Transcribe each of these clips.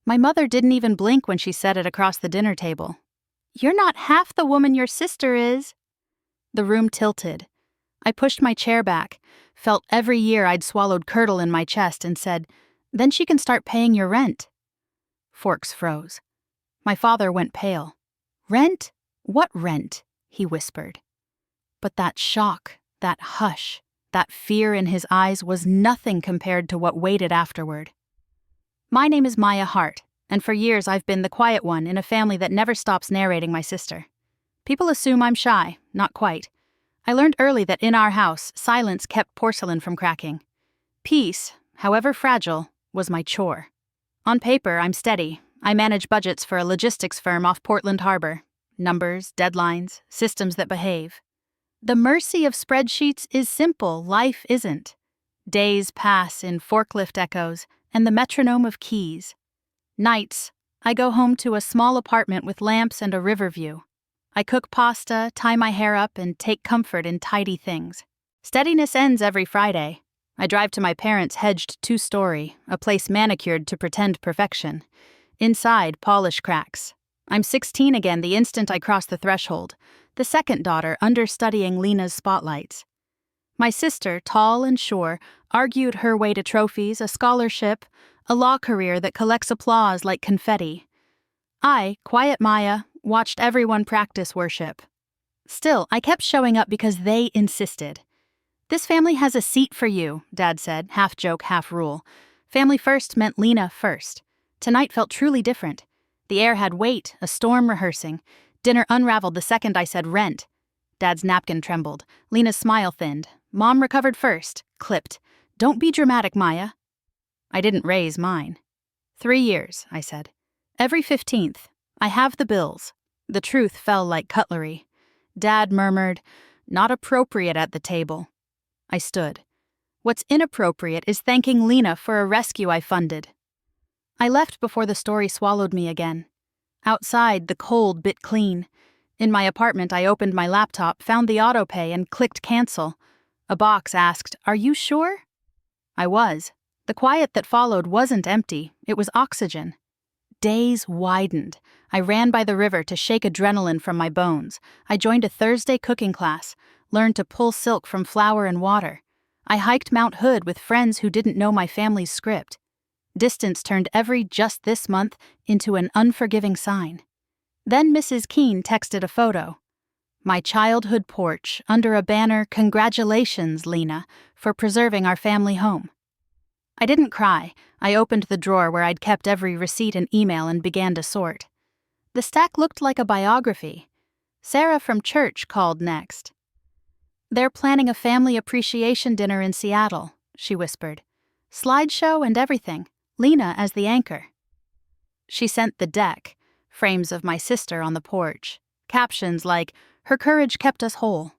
My mother didn't even blink when she said it across the dinner table. "You're not half the woman your sister is." The room tilted. I pushed my chair back, felt every year I'd swallowed curdle in my chest, and said, "Then she can start paying your rent." Forks froze. My father went pale. "Rent? What rent?" he whispered. But that shock, that hush, that fear in his eyes was nothing compared to what waited afterward. My name is Maya Hart, and for years I've been the quiet one in a family that never stops narrating my sister. People assume I'm shy, not quite. I learned early that in our house, silence kept porcelain from cracking. Peace, however fragile, was my chore. On paper, I'm steady. I manage budgets for a logistics firm off Portland Harbor. Numbers, deadlines, systems that behave. The mercy of spreadsheets is simple, life isn't. Days pass in forklift echoes and the metronome of keys. Nights, I go home to a small apartment with lamps and a river view. I cook pasta, tie my hair up, and take comfort in tidy things. Steadiness ends every Friday. I drive to my parents' hedged two-story, a place manicured to pretend perfection. Inside, polish cracks. I'm 16 again the instant I cross the threshold, the second daughter understudying Lena's spotlights. My sister, tall and sure, argued her way to trophies, a scholarship, a law career that collects applause like confetti. I, quiet Maya, watched everyone practice worship. Still, I kept showing up because they insisted. "This family has a seat for you," Dad said, half joke, half rule. Family first meant Lena first. Tonight felt truly different. The air had weight, a storm rehearsing. Dinner unraveled the second I said rent. Dad's napkin trembled. Lena's smile thinned. Mom recovered first, clipped. "Don't be dramatic, Maya." I didn't raise mine. 3 years, I said. Every 15th. I have the bills. The truth fell like cutlery. Dad murmured, "Not appropriate at the table." I stood. "What's inappropriate is thanking Lena for a rescue I funded." I left before the story swallowed me again. Outside, the cold bit clean. In my apartment, I opened my laptop, found the autopay, and clicked cancel. A box asked, "Are you sure?" I was. The quiet that followed wasn't empty, it was oxygen. Days widened. I ran by the river to shake adrenaline from my bones. I joined a Thursday cooking class, learned to pull silk from flour and water. I hiked Mount Hood with friends who didn't know my family's script. Distance turned every "just this month" into an unforgiving sign. Then Mrs. Keene texted a photo. My childhood porch, under a banner, "Congratulations, Lena, for preserving our family home." I didn't cry. I opened the drawer where I'd kept every receipt and email and began to sort. The stack looked like a biography. Sarah from church called next. "They're planning a family appreciation dinner in Seattle," she whispered. "Slideshow and everything. Lena as the anchor." She sent the deck, frames of my sister on the porch, captions like, "Her courage kept us whole."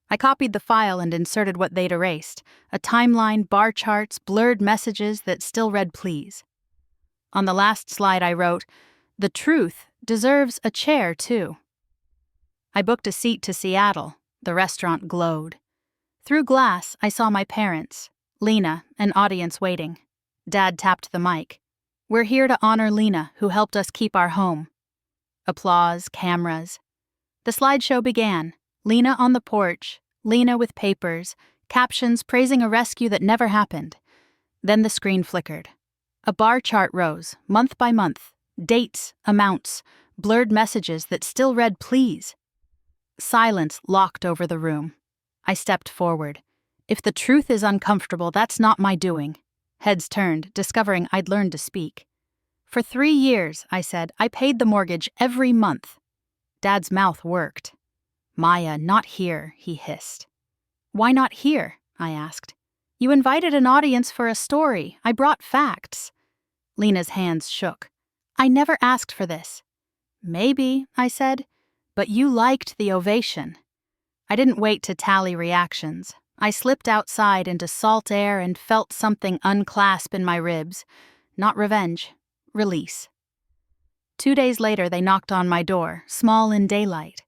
I copied the file and inserted what they'd erased, a timeline, bar charts, blurred messages that still read "please." On the last slide I wrote, "The truth deserves a chair, too." I booked a seat to Seattle. The restaurant glowed. Through glass, I saw my parents, Lena, an audience waiting. Dad tapped the mic. "We're here to honor Lena, who helped us keep our home." Applause, cameras. The slideshow began. Lena on the porch, Lena with papers, captions praising a rescue that never happened. Then the screen flickered. A bar chart rose, month by month, dates, amounts, blurred messages that still read "please." Silence locked over the room. I stepped forward. If the truth is uncomfortable, that's not my doing. Heads turned, discovering I'd learned to speak. "For 3 years," I said, "I paid the mortgage every month." Dad's mouth worked. "Maya, not here," he hissed. "Why not here?" I asked. "You invited an audience for a story. I brought facts." Lena's hands shook. "I never asked for this." "Maybe," I said, "but you liked the ovation." I didn't wait to tally reactions. I slipped outside into salt air and felt something unclasp in my ribs. Not revenge, release. 2 days later, they knocked on my door, small in daylight.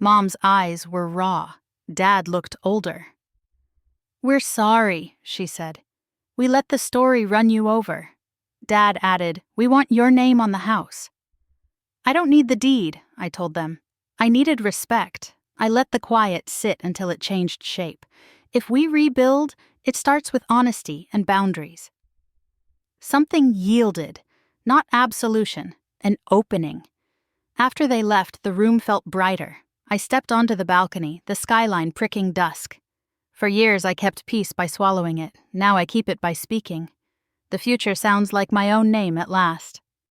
Mom's eyes were raw. Dad looked older. "We're sorry," she said. "We let the story run you over." Dad added, "We want your name on the house." "I don't need the deed," I told them. "I needed respect." I let the quiet sit until it changed shape. If we rebuild, it starts with honesty and boundaries. Something yielded, not absolution, an opening. After they left, the room felt brighter. I stepped onto the balcony, the skyline pricking dusk. For years I kept peace by swallowing it. Now I keep it by speaking. The future sounds like my own name at last.